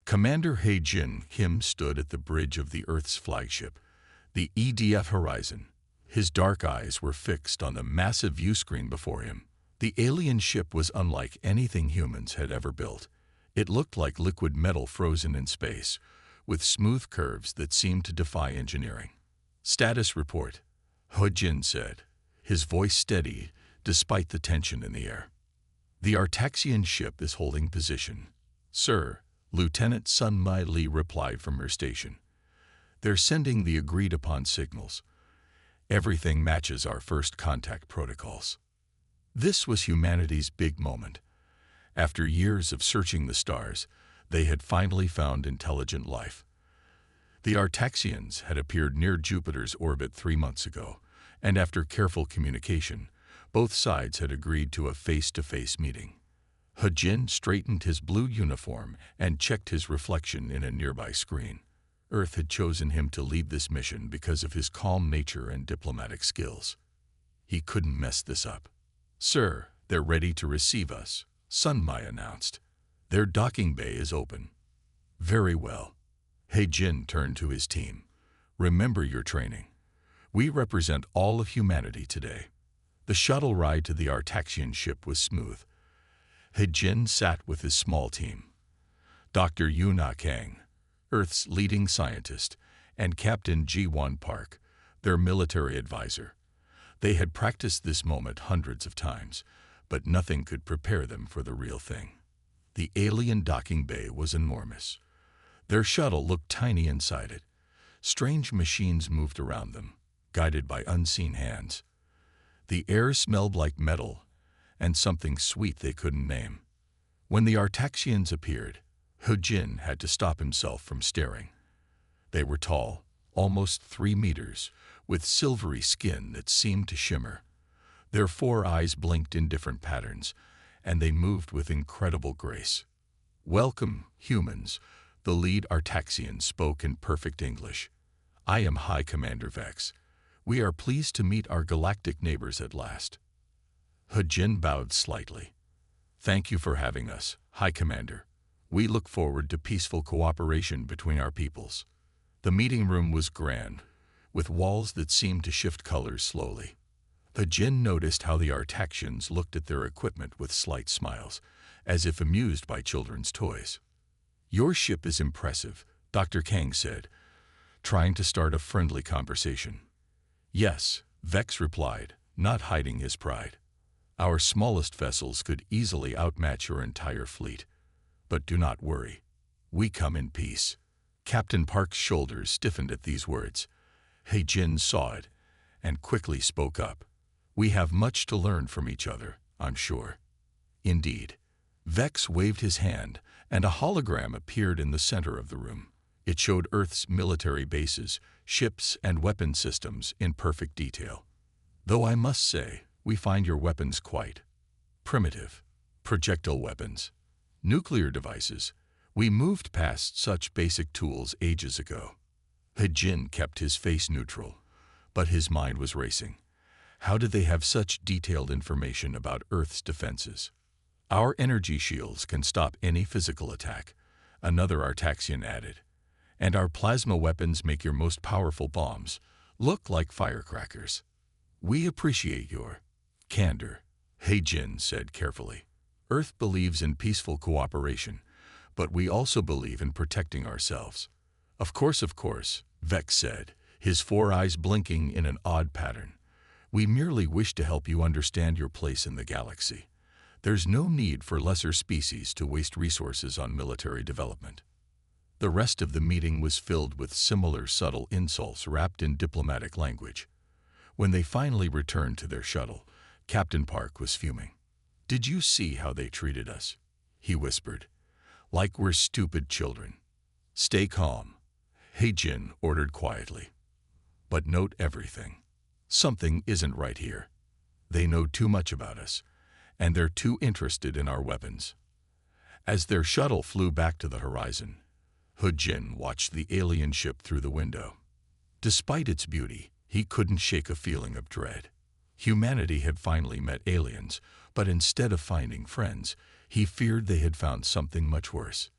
Commander He-Jin Kim stood at the bridge of the Earth's flagship, the EDF Horizon. His dark eyes were fixed on the massive viewscreen before him. The alien ship was unlike anything humans had ever built. It looked like liquid metal frozen in space, with smooth curves that seemed to defy engineering. "Status report," He-Jin said, his voice steady despite the tension in the air. "The Artaxian ship is holding position, sir," Lieutenant Sun Mai Lee replied from her station. "They're sending the agreed-upon signals. Everything matches our first contact protocols." This was humanity's big moment. After years of searching the stars, they had finally found intelligent life. The Artaxians had appeared near Jupiter's orbit 3 months ago, and after careful communication, both sides had agreed to a face-to-face meeting. He-Jin straightened his blue uniform and checked his reflection in a nearby screen. Earth had chosen him to lead this mission because of his calm nature and diplomatic skills. He couldn't mess this up. "Sir, they're ready to receive us," Sun Mai announced. "Their docking bay is open." "Very well." He-Jin turned to his team. "Remember your training. We represent all of humanity today." The shuttle ride to the Artaxian ship was smooth. He-Jin sat with his small team. Dr. Yuna Kang, Earth's leading scientist, and Captain Ji-Won Park, their military advisor. They had practiced this moment hundreds of times, but nothing could prepare them for the real thing. The alien docking bay was enormous. Their shuttle looked tiny inside it. Strange machines moved around them, guided by unseen hands. The air smelled like metal and something sweet they couldn't name. When the Artaxians appeared, He-Jin had to stop himself from staring. They were tall, almost 3 meters, with silvery skin that seemed to shimmer. Their 4 eyes blinked in different patterns, and they moved with incredible grace. "Welcome, humans," the lead Artaxian spoke in perfect English. "I am High Commander Vex. We are pleased to meet our galactic neighbors at last." He-Jin bowed slightly. "Thank you for having us, High Commander. We look forward to peaceful cooperation between our peoples." The meeting room was grand, with walls that seemed to shift colors slowly. He-Jin noticed how the Artaxians looked at their equipment with slight smiles, as if amused by children's toys. "Your ship is impressive," Dr. Kang said, trying to start a friendly conversation. "Yes," Vex replied, not hiding his pride. "Our smallest vessels could easily outmatch your entire fleet. But do not worry. We come in peace." Captain Park's shoulders stiffened at these words. He-Jin saw it and quickly spoke up. "We have much to learn from each other, I'm sure." "Indeed." Vex waved his hand, and a hologram appeared in the center of the room. It showed Earth's military bases, ships, and weapon systems in perfect detail. "Though I must say, we find your weapons quite primitive. Projectile weapons, nuclear devices. We moved past such basic tools ages ago." He-Jin kept his face neutral, but his mind was racing. How did they have such detailed information about Earth's defenses? "Our energy shields can stop any physical attack," another Artaxian added. "And our plasma weapons make your most powerful bombs look like firecrackers." "We appreciate your candor," He-Jin said carefully. "Earth believes in peaceful cooperation, but we also believe in protecting ourselves." Of course," Vex said, his 4 eyes blinking in an odd pattern. "We merely wish to help you understand your place in the galaxy. There's no need for lesser species to waste resources on military development." The rest of the meeting was filled with similar subtle insults wrapped in diplomatic language. When they finally returned to their shuttle, Captain Park was fuming. "Did you see how they treated us?" he whispered. "Like we're stupid children." "Stay calm," He-Jin ordered quietly. "But note everything. Something isn't right here. They know too much about us, and they're too interested in our weapons." As their shuttle flew back to the horizon, He-Jin watched the alien ship through the window. Despite its beauty, he couldn't shake a feeling of dread. Humanity had finally met aliens, but instead of finding friends, he feared they had found something much worse.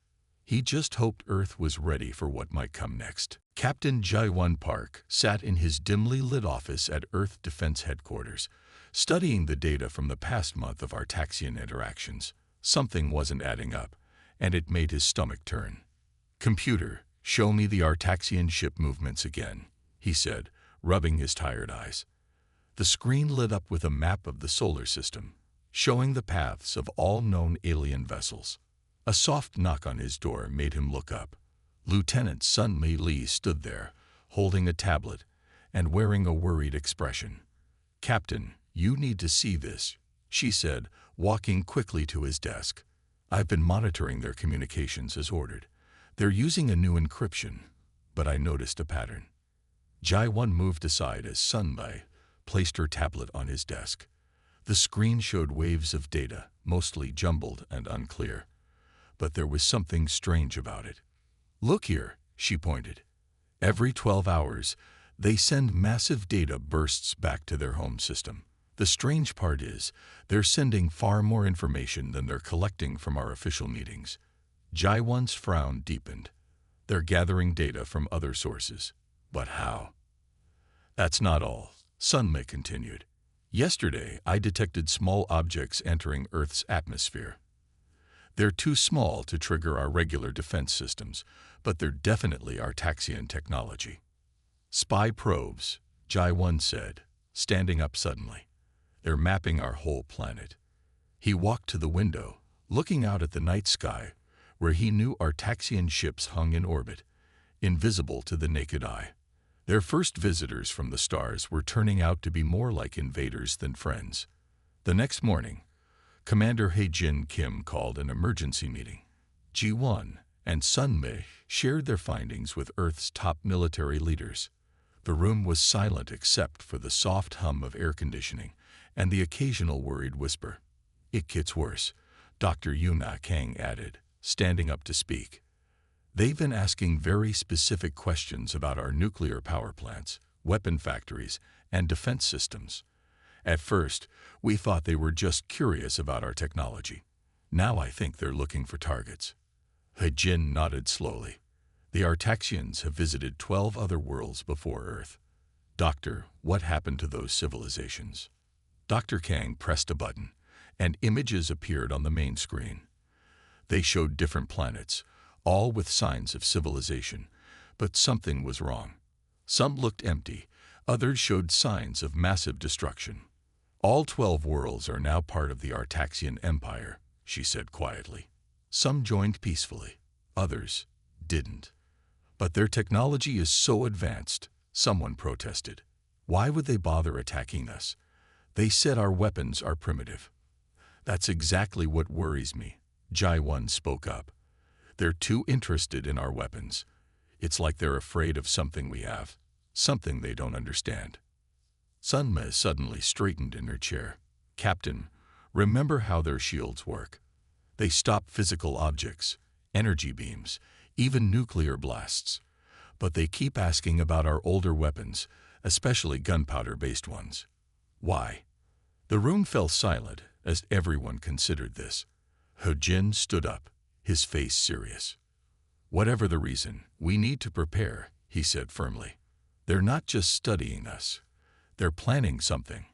He just hoped Earth was ready for what might come next. Captain Jae-won Park sat in his dimly lit office at Earth Defense Headquarters, studying the data from the past month of Artaxian interactions. Something wasn't adding up, and it made his stomach turn. "Computer, show me the Artaxian ship movements again," he said, rubbing his tired eyes. The screen lit up with a map of the solar system, showing the paths of all known alien vessels. A soft knock on his door made him look up. Lieutenant Sun Mei Lee stood there, holding a tablet and wearing a worried expression. "Captain, you need to see this," she said, walking quickly to his desk. "I've been monitoring their communications as ordered. They're using a new encryption, but I noticed a pattern." Jae-won moved aside as Sun Mei placed her tablet on his desk. The screen showed waves of data, mostly jumbled and unclear. But there was something strange about it. "Look here," she pointed. "Every 12 hours, they send massive data bursts back to their home system. The strange part is, they're sending far more information than they're collecting from our official meetings." Jae-won's frown deepened. "They're gathering data from other sources. But how?" "That's not all," Sun Mei continued. "Yesterday, I detected small objects entering Earth's atmosphere. They're too small to trigger our regular defense systems, but they're definitely Artaxian technology." "Spy probes," Jae-won said, standing up suddenly. "They're mapping our whole planet." He walked to the window, looking out at the night sky, where he knew Artaxian ships hung in orbit, invisible to the naked eye. Their first visitors from the stars were turning out to be more like invaders than friends. The next morning, Commander Hae-jin Kim called an emergency meeting. Ji-won and Sun Mei shared their findings with Earth's top military leaders. The room was silent except for the soft hum of air conditioning and the occasional worried whisper. "It gets worse," Dr. Yuna Kang added, standing up to speak. "They've been asking very specific questions about our nuclear power plants, weapon factories, and defense systems. At first, we thought they were just curious about our technology. Now I think they're looking for targets." Hae-jin nodded slowly. "The Artaxians have visited 12 other worlds before Earth. Doctor, what happened to those civilizations?" Dr. Kang pressed a button, and images appeared on the main screen. They showed different planets, all with signs of civilization, but something was wrong. Some looked empty, others showed signs of massive destruction. "All 12 worlds are now part of the Artaxian Empire," she said quietly. "Some joined peacefully, others didn't. But their technology is so advanced," someone protested. "Why would they bother attacking us? They said our weapons are primitive." "That's exactly what worries me," Jae-won spoke up. "They're too interested in our weapons. It's like they're afraid of something we have, something they don't understand." Sun Mei suddenly straightened in her chair. "Captain, remember how their shields work. They stop physical objects, energy beams, even nuclear blasts. But they keep asking about our older weapons, especially gunpowder-based ones. Why?" The room fell silent as everyone considered this. Hae-jin stood up, his face serious. "Whatever the reason, we need to prepare," he said firmly. "They're not just studying us. They're planning something.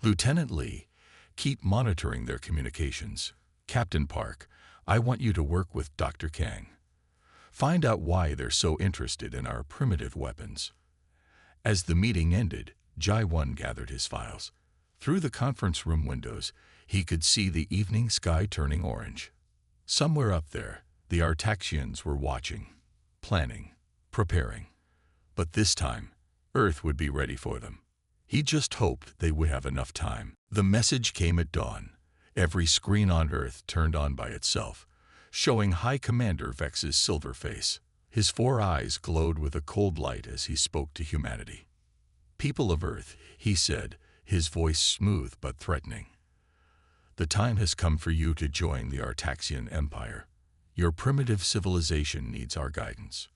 Lieutenant Lee, keep monitoring their communications. Captain Park, I want you to work with Dr. Kang. Find out why they're so interested in our primitive weapons." As the meeting ended, Jae-won gathered his files. Through the conference room windows, he could see the evening sky turning orange. Somewhere up there, the Artaxians were watching, planning, preparing. But this time, Earth would be ready for them. He just hoped they would have enough time. The message came at dawn. Every screen on Earth turned on by itself, showing High Commander Vex's silver face. His 4 eyes glowed with a cold light as he spoke to humanity. "People of Earth," he said, his voice smooth but threatening. "The time has come for you to join the Artaxian Empire. Your primitive civilization needs our guidance.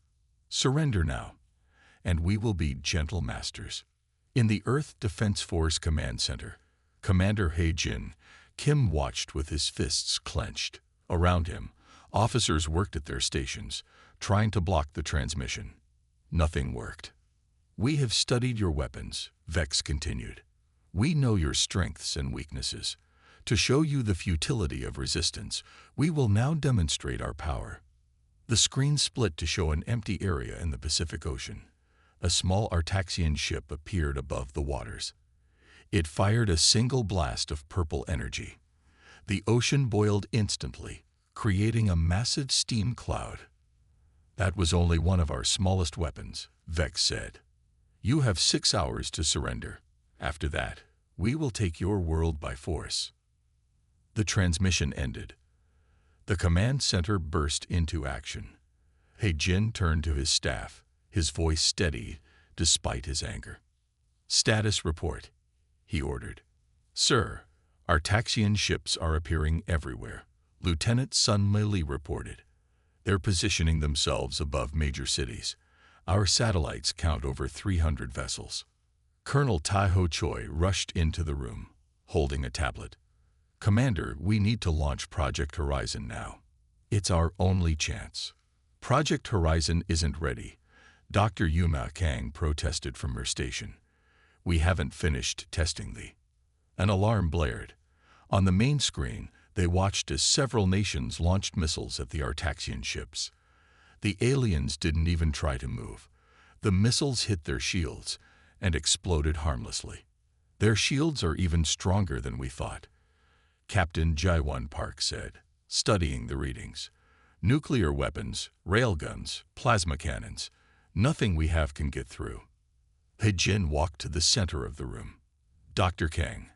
Surrender now, and we will be gentle masters." In the Earth Defense Force Command Center, Commander Hae-jin Kim watched with his fists clenched. Around him, Officers worked at their stations, trying to block the transmission. Nothing worked. "We have studied your weapons," Vex continued. "We know your strengths and weaknesses. To show you the futility of resistance, we will now demonstrate our power." The screen split to show an empty area in the Pacific Ocean. A small Artaxian ship appeared above the waters. It fired a single blast of purple energy. The ocean boiled instantly, creating a massive steam cloud. "That was only one of our smallest weapons," Vex said. "You have 6 hours to surrender. After that, we will take your world by force." The transmission ended. The command center burst into action. He-Jin turned to his staff, his voice steady despite his anger. "Status report," he ordered. "Sir, Artaxian ships are appearing everywhere," Lieutenant Sun Mei reported. "They're positioning themselves above major cities. Our satellites count over 300 vessels." Colonel Tai-Ho Choi rushed into the room, holding a tablet. "Commander, we need to launch Project Horizon now. It's our only chance." "Project Horizon isn't ready," Dr. Yuma Kang protested from her station. "We haven't finished testing the—" An alarm blared. On the main screen, they watched as several nations launched missiles at the Artaxian ships. The aliens didn't even try to move. The missiles hit their shields and exploded harmlessly. "Their shields are even stronger than we thought," Captain Jaewon Park said, studying the readings. "Nuclear weapons, railguns, plasma cannons, nothing we have can get through." He-Jin walked to the center of the room. "Dr. Kang,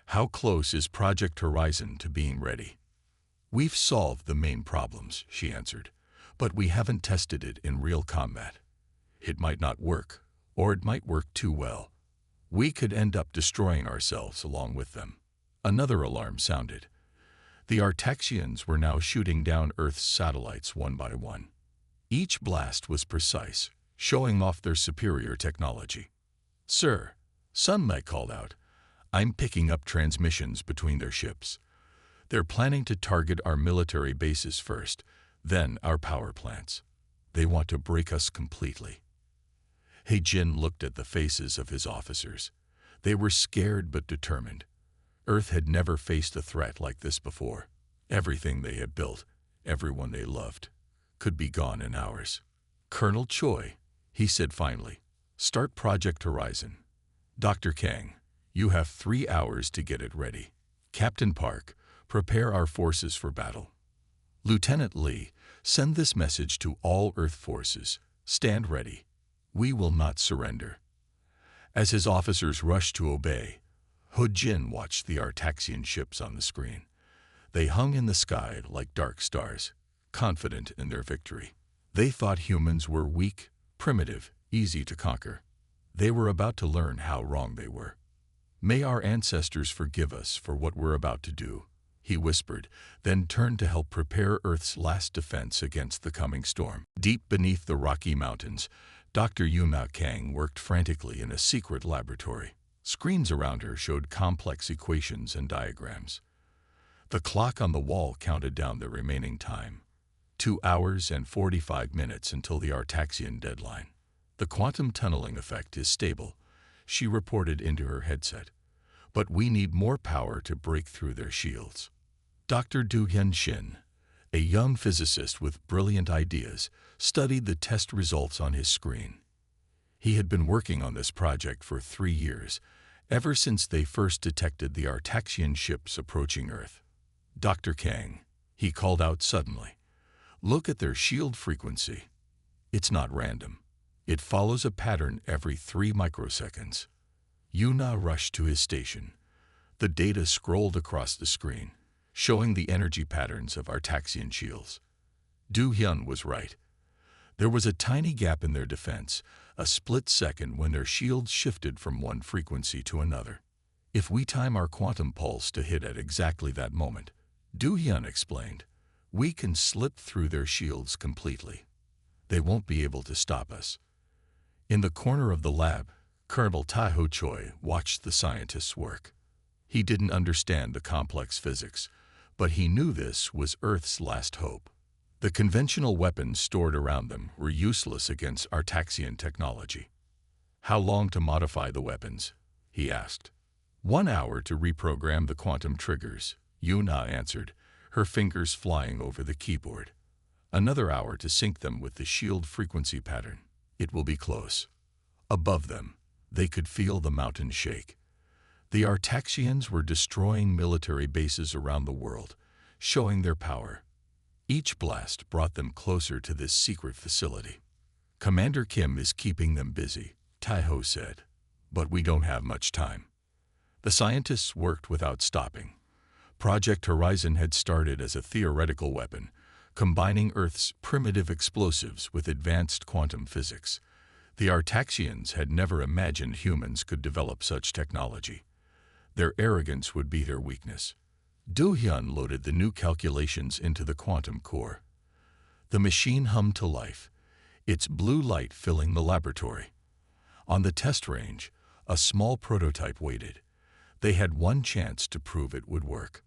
how close is Project Horizon to being ready?" "We've solved the main problems," she answered, "but we haven't tested it in real combat. It might not work, or it might work too well. We could end up destroying ourselves along with them." Another alarm sounded. The Artaxians were now shooting down Earth's satellites one by one. Each blast was precise, showing off their superior technology. "Sir," Sun Mei called out, "I'm picking up transmissions between their ships. They're planning to target our military bases first, then our power plants. They want to break us completely." He-Jin looked at the faces of his officers. They were scared but determined. Earth had never faced a threat like this before. Everything they had built, everyone they loved, could be gone in hours. "Colonel Choi," he said finally, "start Project Horizon. Dr. Kang, you have 3 hours to get it ready. Captain Park, prepare our forces for battle. Lieutenant Lee, send this message to all Earth forces. Stand ready. We will not surrender." As his officers rushed to obey, He-Jin watched the Artaxian ships on the screen. They hung in the sky like dark stars, confident in their victory. They thought humans were weak, primitive, easy to conquer. They were about to learn how wrong they were. "May our ancestors forgive us for what we're about to do," he whispered, then turned to help prepare Earth's last defense against the coming storm. Deep beneath the Rocky Mountains, Dr. Yuma Kang worked frantically in a secret laboratory. Screens around her showed complex equations and diagrams. The clock on the wall counted down the remaining time. 2 hours and 45 minutes until the Artaxian deadline. "The quantum tunneling effect is stable," she reported into her headset. "But we need more power to break through their shields." Dr. Du Hyun-shin, a young physicist with brilliant ideas, studied the test results on his screen. He had been working on this project for 3 years, ever since they first detected the Artaxian ships approaching Earth. "Dr. Kang," he called out suddenly, "look at their shield frequency. It's not random. It follows a pattern every 3 microseconds." Yuna rushed to his station. The data scrolled across the screen, showing the energy patterns of Artaxian shields. Du Hyun was right. There was a tiny gap in their defense, a split second when their shields shifted from one frequency to another. "If we time our quantum pulse to hit at exactly that moment," Du Hyun explained, "we can slip through their shields completely. They won't be able to stop us." In the corner of the lab, Colonel Tai-Ho Choi watched the scientists work. He didn't understand the complex physics, but he knew this was Earth's last hope. The conventional weapons stored around them were useless against Artaxian technology. "How long to modify the weapons?" he asked. "1 hour to reprogram the quantum triggers," Yuna answered, her fingers flying over the keyboard. "Another hour to sync them with the shield frequency pattern. It will be close." Above them, they could feel the mountain shake. The Artaxians were destroying military bases around the world, showing their power. Each blast brought them closer to this secret facility. "Commander Kim is keeping them busy," Taiho said, "but we don't have much time." The scientists worked without stopping. Project Horizon had started as a theoretical weapon, combining Earth's primitive explosives with advanced quantum physics. The Artaxians had never imagined humans could develop such technology. Their arrogance would be their weakness. Do-hyun loaded the new calculations into the quantum core. The machine hummed to life, its blue light filling the laboratory. On the test range, a small prototype waited. They had one chance to prove it would work.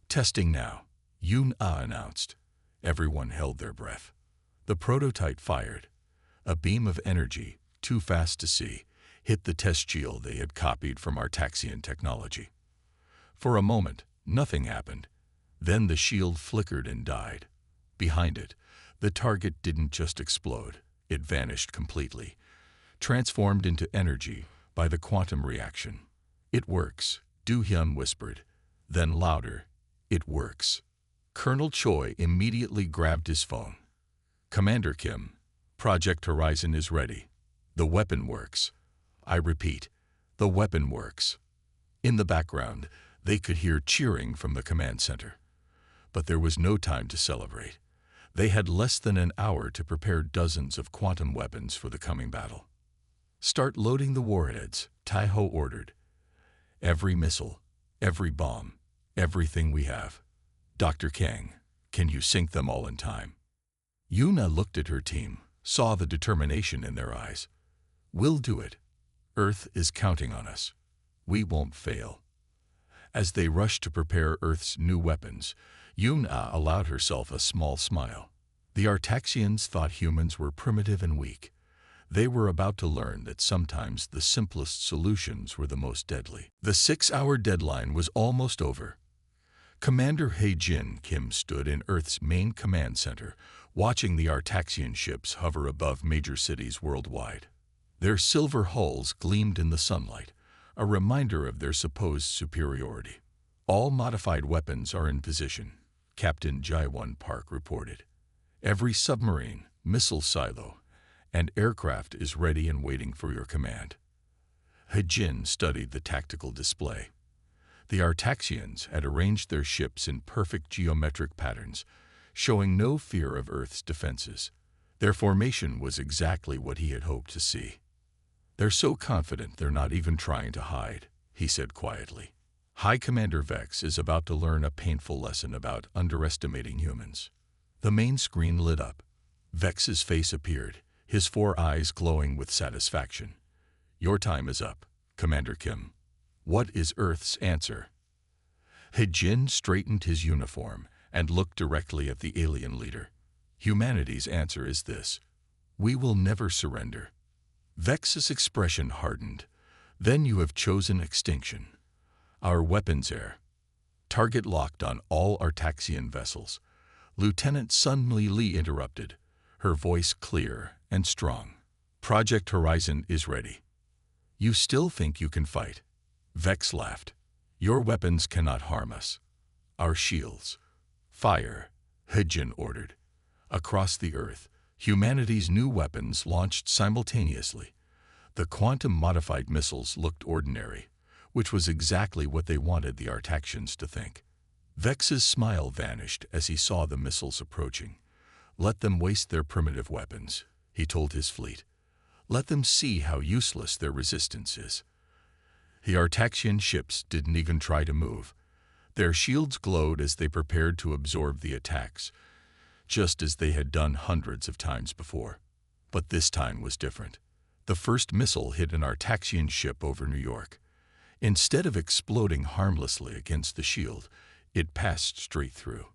"Testing now," Yun-ah announced. Everyone held their breath. The prototype fired. A beam of energy, too fast to see, hit the test shield they had copied from Artaxian technology. For a moment, nothing happened. Then the shield flickered and died. Behind it, the target didn't just explode, it vanished completely, transformed into energy by the quantum reaction. "It works," Do-hyun whispered. Then louder, "It works." Colonel Choi immediately grabbed his phone. "Commander Kim, Project Horizon is ready. The weapon works. I repeat, the weapon works." In the background, they could hear cheering from the command center. But there was no time to celebrate. They had less than an hour to prepare dozens of quantum weapons for the coming battle. "Start loading the warheads," Taiho ordered. "Every missile, every bomb, everything we have. Dr. Kang, can you sync them all in time?" Yuna looked at her team, saw the determination in their eyes. "We'll do it. Earth is counting on us. We won't fail." As they rushed to prepare Earth's new weapons, Yuna allowed herself a small smile. The Artaxians thought humans were primitive and weak. They were about to learn that sometimes the simplest solutions were the most deadly. The 6-hour deadline was almost over. Commander Hae-jin Kim stood in Earth's main command center, watching the Artaxian ships hover above major cities worldwide. Their silver hulls gleamed in the sunlight, a reminder of their supposed superiority. "All modified weapons are in position," Captain Jaewon Park reported. "Every submarine, missile silo, and aircraft is ready and waiting for your command." Hae-jin studied the tactical display. The Artaxians had arranged their ships in perfect geometric patterns, showing no fear of Earth's defenses. Their formation was exactly what he had hoped to see. "They're so confident they're not even trying to hide," he said quietly. "High Commander Vex is about to learn a painful lesson about underestimating humans." The main screen lit up. Vex's face appeared, his 4 eyes glowing with satisfaction. "Your time is up, Commander Kim. What is Earth's answer?" Hae-jin straightened his uniform and looked directly at the alien leader. "Humanity's answer is this: we will never surrender." Vex's expression hardened. "Then you have chosen extinction. Our weapons air. Target locked on all Artaxian vessels." Lieutenant Sun Lee interrupted, her voice clear and strong. "Project Horizon is ready." "You still think you can fight?" Vex laughed. "Your weapons cannot harm us. Our shields." "Fire," Hae-jin ordered. Across the Earth, humanity's new weapons launched simultaneously. The quantum-modified missiles looked ordinary, which was exactly what they wanted the Artaxians to think. Vex's smile vanished as he saw the missiles approaching. "Let them waste their primitive weapons," he told his fleet. "Let them see how useless their resistance is." The Artaxian ships didn't even try to move. Their shields glowed as they prepared to absorb the attacks, just as they had done hundreds of times before. But this time was different. The first missile hit an Artaxian ship over New York. Instead of exploding harmlessly against the shield, it passed straight through.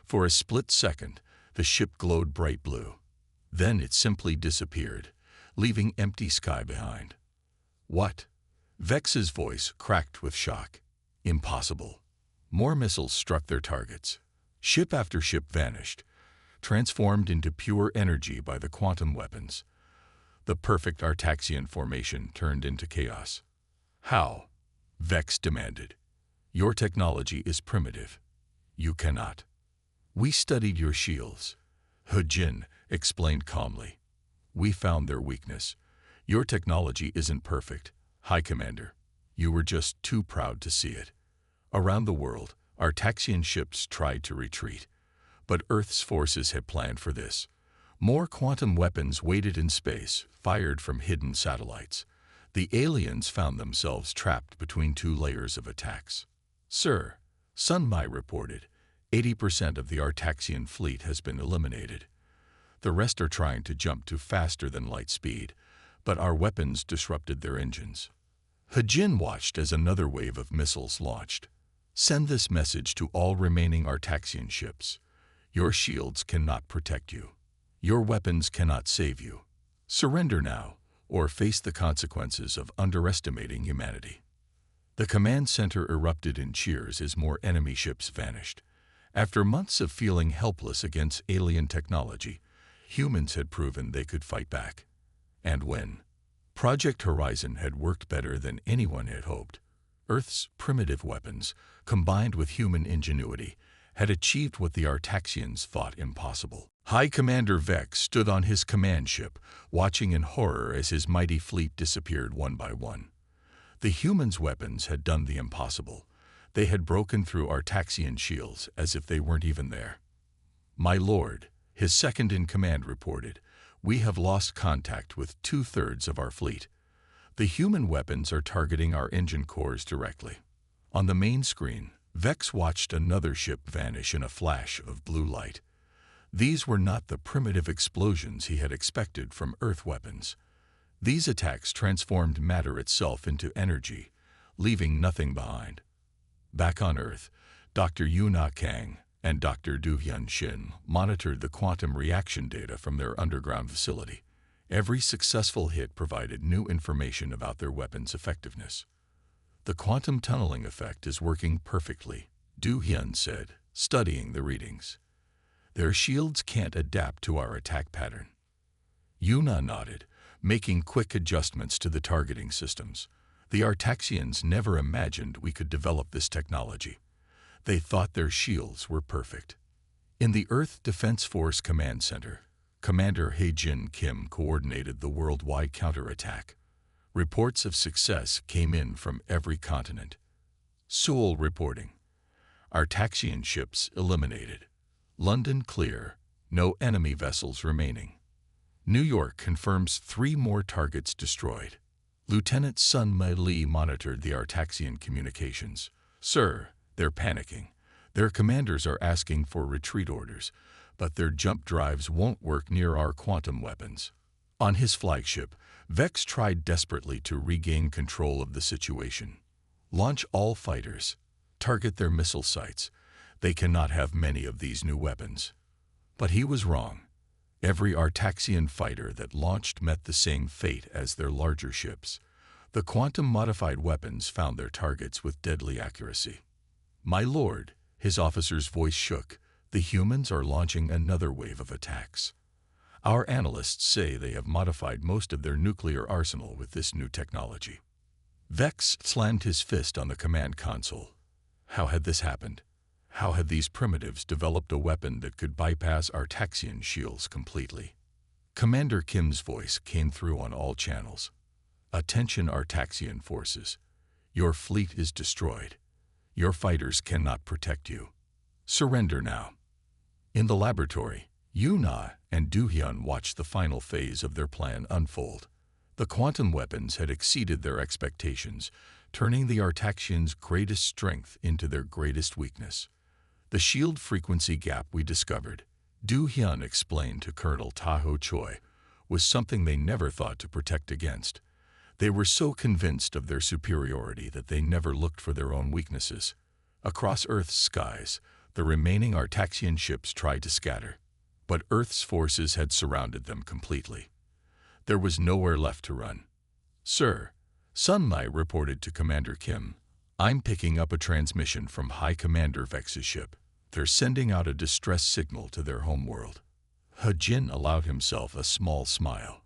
For a split second, The ship glowed bright blue. Then it simply disappeared, leaving empty sky behind. What? Vex's voice cracked with shock. Impossible. More missiles struck their targets. Ship after ship vanished, transformed into pure energy by the quantum weapons. The perfect Artaxian formation turned into chaos. How? Vex demanded. Your technology is primitive. You cannot. We studied your shields. Hejin explained calmly. We found their weakness. Your technology isn't perfect, High Commander. You were just too proud to see it. Around the world, Artaxian ships tried to retreat. But Earth's forces had planned for this. More quantum weapons waited in space, fired from hidden satellites. The aliens found themselves trapped between two layers of attacks. Sir, Sun Mai reported, 80% of the Artaxian fleet has been eliminated. The rest are trying to jump to faster than light speed, but our weapons disrupted their engines. Hejin watched as another wave of missiles launched. Send this message to all remaining Artaxian ships. Your shields cannot protect you. Your weapons cannot save you. Surrender now, or face the consequences of underestimating humanity. The command center erupted in cheers as more enemy ships vanished. After months of feeling helpless against alien technology, humans had proven they could fight back. And when? Project Horizon had worked better than anyone had hoped. Earth's primitive weapons, combined with human ingenuity, had achieved what the Artaxians thought impossible. High Commander Vex stood on his command ship, watching in horror as his mighty fleet disappeared one by one. The humans' weapons had done the impossible. They had broken through Artaxian shields as if they weren't even there. My lord, his second-in-command reported, we have lost contact with 2/3 of our fleet. The human weapons are targeting our engine cores directly. On the main screen, Vex watched another ship vanish in a flash of blue light. These were not the primitive explosions he had expected from Earth weapons. These attacks transformed matter itself into energy, leaving nothing behind. Back on Earth, Dr. Yuna Kang and Dr. Du-Hyun Shin monitored the quantum reaction data from their underground facility. Every successful hit provided new information about their weapons' effectiveness. The quantum tunneling effect is working perfectly, Du-Hyun said, studying the readings. Their shields can't adapt to our attack pattern. Yuna nodded, making quick adjustments to the targeting systems. The Artaxians never imagined we could develop this technology. They thought their shields were perfect. In the Earth Defense Force Command Center, Commander Hejin Kim coordinated the worldwide counterattack. Reports of success came in from every continent. Seoul reporting. Artaxian ships eliminated. London clear. No enemy vessels remaining. New York confirms 3 more targets destroyed. Lieutenant Sun Mai Lee monitored the Artaxian communications. Sir, they're panicking. Their commanders are asking for retreat orders, but their jump drives won't work near our quantum weapons. On his flagship, Vex tried desperately to regain control of the situation. Launch all fighters. Target their missile sites. They cannot have many of these new weapons. But he was wrong. Every Artaxian fighter that launched met the same fate as their larger ships. The quantum-modified weapons found their targets with deadly accuracy. My lord, his officer's voice shook, the humans are launching another wave of attacks. Our analysts say they have modified most of their nuclear arsenal with this new technology. Vex slammed his fist on the command console. How had this happened? How had these primitives developed a weapon that could bypass Artaxian shields completely? Commander Kim's voice came through on all channels. Attention Artaxian forces. Your fleet is destroyed. Your fighters cannot protect you. Surrender now. In the laboratory, Yuna and Du-Hyun watched the final phase of their plan unfold. The quantum weapons had exceeded their expectations, turning the Artaxians' greatest strength into their greatest weakness. The shield frequency gap we discovered, Du-Hyun explained to Colonel Taho Choi, was something they never thought to protect against. They were so convinced of their superiority that they never looked for their own weaknesses. Across Earth's skies, the remaining Artaxian ships tried to scatter. But Earth's forces had surrounded them completely. There was nowhere left to run. "Sir," Sun Mai reported to Commander Kim, "I'm picking up a transmission from High Commander Vex's ship. They're sending out a distress signal to their homeworld." He Jin allowed himself a small smile.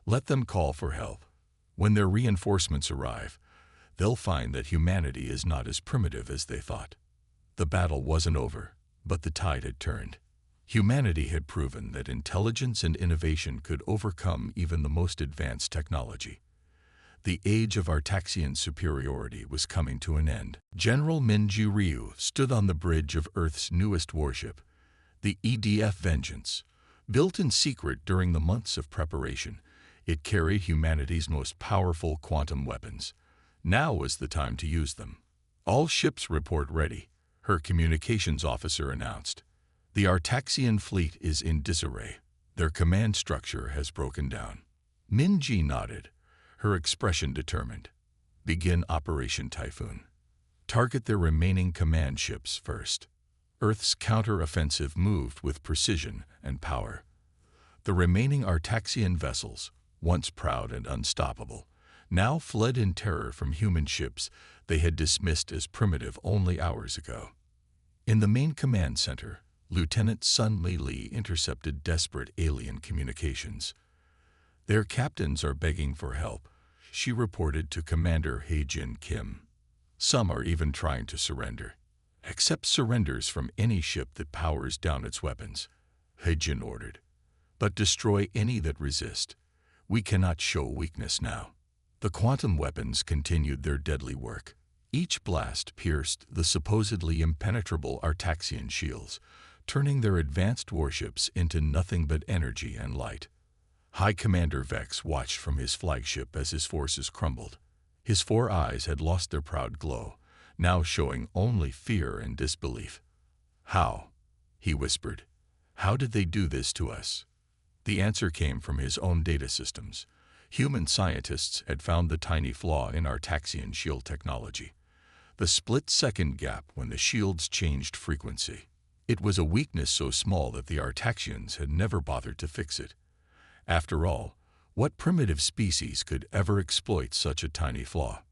"Let them call for help. When their reinforcements arrive, they'll find that humanity is not as primitive as they thought." The battle wasn't over, but the tide had turned. Humanity had proven that intelligence and innovation could overcome even the most advanced technology. The age of Artaxian superiority was coming to an end. General Minji Ryu stood on the bridge of Earth's newest warship, the EDF Vengeance. Built in secret during the months of preparation, it carried humanity's most powerful quantum weapons. Now was the time to use them. "All ships report ready," her communications officer announced. "The Artaxian fleet is in disarray. Their command structure has broken down." Minji nodded, her expression determined. "Begin Operation Typhoon. Target their remaining command ships first." Earth's counter-offensive moved with precision and power. The remaining Artaxian vessels, once proud and unstoppable, now fled in terror from human ships they had dismissed as primitive only hours ago. In the main command center, Lieutenant Sun Li intercepted desperate alien communications. "Their captains are begging for help," she reported to Commander He Jin Kim. "Some are even trying to surrender. Accept surrenders from any ship that powers down its weapons," He Jin ordered. "But destroy any that resist. We cannot show weakness now." The quantum weapons continued their deadly work. Each blast pierced the supposedly impenetrable Artaxian shields, turning their advanced warships into nothing but energy and light. High Commander Vex watched from his flagship as his forces crumbled. His 4 eyes had lost their proud glow, now showing only fear and disbelief. "How?" he whispered. "How did they do this to us?" The answer came from his own data systems. Human scientists had found the tiny flaw in Artaxian shield technology, the split-second gap when the shields changed frequency. It was a weakness so small that the Artaxians had never bothered to fix it. After all, what primitive species could ever exploit such a tiny flaw?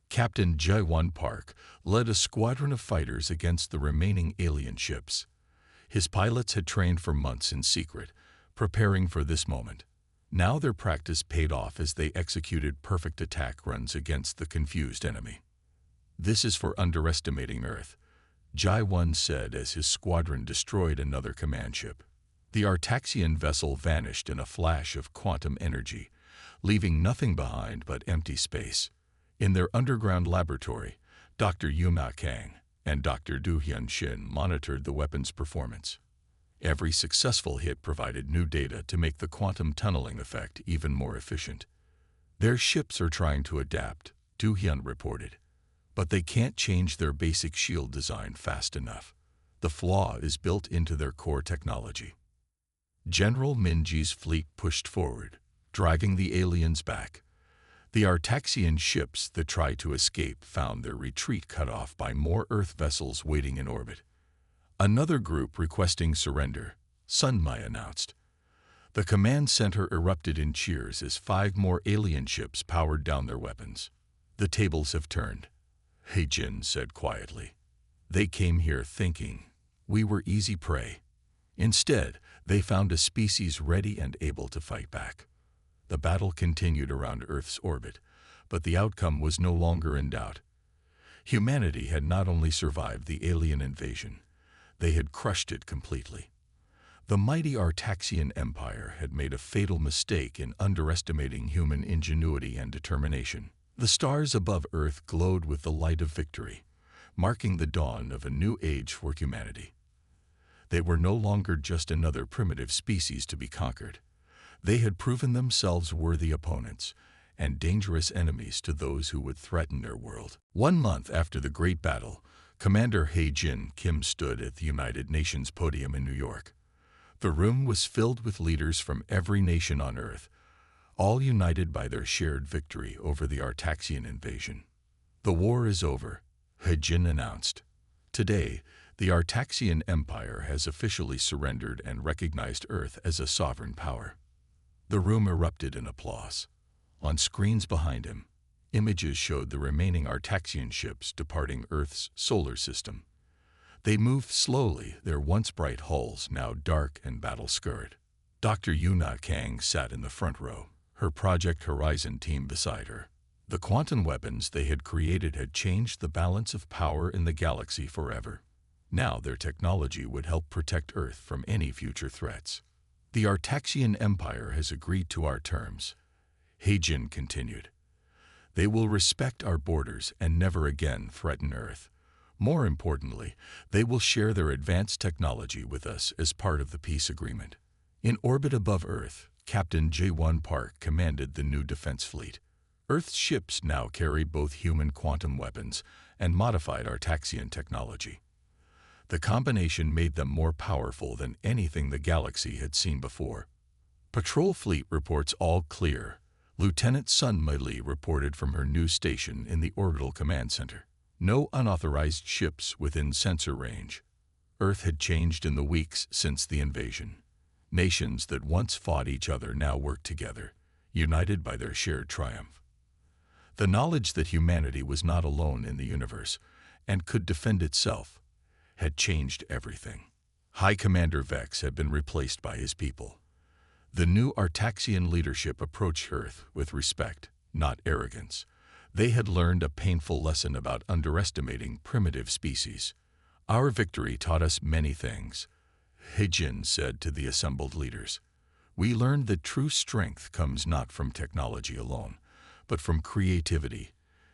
Captain Jae-won Park led a squadron of fighters against the remaining alien ships. His pilots had trained for months in secret, preparing for this moment. Now their practice paid off as they executed perfect attack runs against the confused enemy. "This is for underestimating Earth," Jae-won said as his squadron destroyed another command ship. The Artaxian vessel vanished in a flash of quantum energy, leaving nothing behind but empty space. In their underground laboratory, Dr. Yuma Kang and Dr. Do Hyun Shin monitored the weapon's performance. Every successful hit provided new data to make the quantum tunneling effect even more efficient. "Their ships are trying to adapt," Do Hyun reported, "but they can't change their basic shield design fast enough. The flaw is built into their core technology." General Minji's fleet pushed forward, driving the aliens back. The Artaxian ships that tried to escape found their retreat cut off by more Earth vessels waiting in orbit. Another group requesting surrender, Sun Mai announced. The command center erupted in cheers as 5 more alien ships powered down their weapons. "The tables have turned," He Jin said quietly. "They came here thinking we were easy prey. Instead, they found a species ready and able to fight back." The battle continued around Earth's orbit, but the outcome was no longer in doubt. Humanity had not only survived the alien invasion, they had crushed it completely. The mighty Artaxian Empire had made a fatal mistake in underestimating human ingenuity and determination. The stars above Earth glowed with the light of victory, marking the dawn of a new age for humanity. They were no longer just another primitive species to be conquered. They had proven themselves worthy opponents and dangerous enemies to those who would threaten their world. 1 month after the Great Battle, Commander He Jin Kim stood at the United Nations podium in New York. The room was filled with leaders from every nation on Earth, all united by their shared victory over the Artaxian invasion. "The war is over," He Jin announced. "Today, The Artaxian Empire has officially surrendered and recognized Earth as a sovereign power. The room erupted in applause. On screens behind him, images showed the remaining Artaxian ships departing Earth's solar system. They moved slowly, their once bright hulls now dark and battle-scarred. Dr. Yuna Kang sat in the front row, her Project Horizon team beside her. The quantum weapons they had created had changed the balance of power in the galaxy forever. Now their technology would help protect Earth from any future threats. The Artaxian Empire has agreed to our terms, Heijin continued. They will respect our borders and never again threaten Earth. More importantly, they will share their advanced technology with us as part of the peace agreement. In orbit above Earth, Captain J1 Park commanded the new defense fleet. Earth's ships now carry both human quantum weapons and modified Artaxian technology. The combination made them more powerful than anything the galaxy had seen before. Patrol fleet reports all clear. Lieutenant Sun Mei reported from her new station in the Orbital Command Center. No unauthorized ships within sensor range. Earth had changed in the weeks since the invasion. Nations that once fought each other now work together, united by their shared triumph. The knowledge that humanity was not alone in the universe and could defend itself had changed everything. High Commander Vex had been replaced by his people. The new Artaxian leadership approached Earth with respect, not arrogance. They had learned a painful lesson about underestimating primitive species. Our victory taught us many things, Heijin said to the assembled leaders. We learned that true strength comes not from technology alone, but from creativity,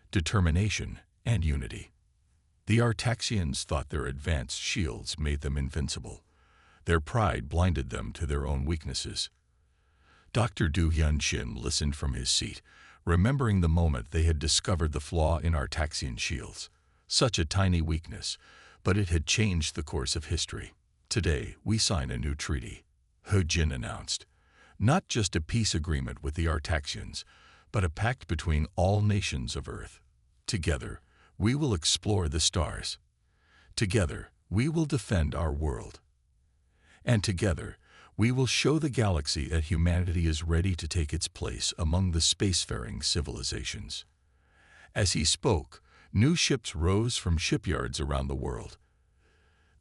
determination, and unity. The Artaxians thought their advanced shields made them invincible. Their pride blinded them to their own weaknesses. Dr. Du Hyun-shin listened from his seat, remembering the moment they had discovered the flaw in Artaxian shields. Such a tiny weakness, but it had changed the course of history. Today, we sign a new treaty, Heijin announced. Not just a peace agreement with the Artaxians, but a pact between all nations of Earth. Together, we will explore the stars. Together, we will defend our world. And together, we will show the galaxy that humanity is ready to take its place among the spacefaring civilizations. As he spoke, new ships rose from shipyards around the world.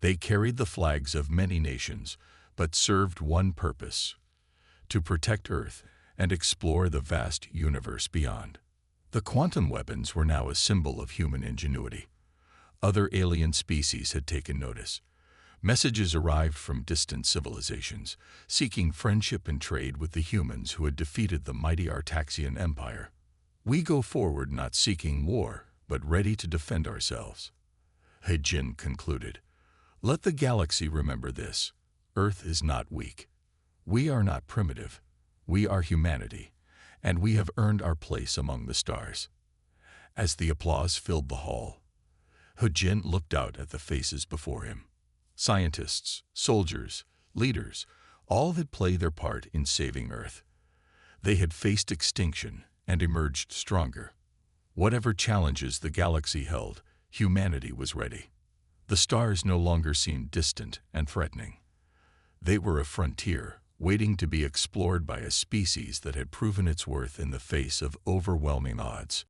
They carried the flags of many nations, but served one purpose: to protect Earth and explore the vast universe beyond. The quantum weapons were now a symbol of human ingenuity. Other alien species had taken notice. Messages arrived from distant civilizations, seeking friendship and trade with the humans who had defeated the mighty Artaxian Empire. We go forward not seeking war, but ready to defend ourselves, Heijin concluded. Let the galaxy remember this. Earth is not weak. We are not primitive. We are humanity, and we have earned our place among the stars. As the applause filled the hall, Heijin looked out at the faces before him. Scientists, soldiers, leaders, all had played their part in saving Earth. They had faced extinction and emerged stronger. Whatever challenges the galaxy held, humanity was ready. The stars no longer seemed distant and threatening. They were a frontier, waiting to be explored by a species that had proven its worth in the face of overwhelming odds.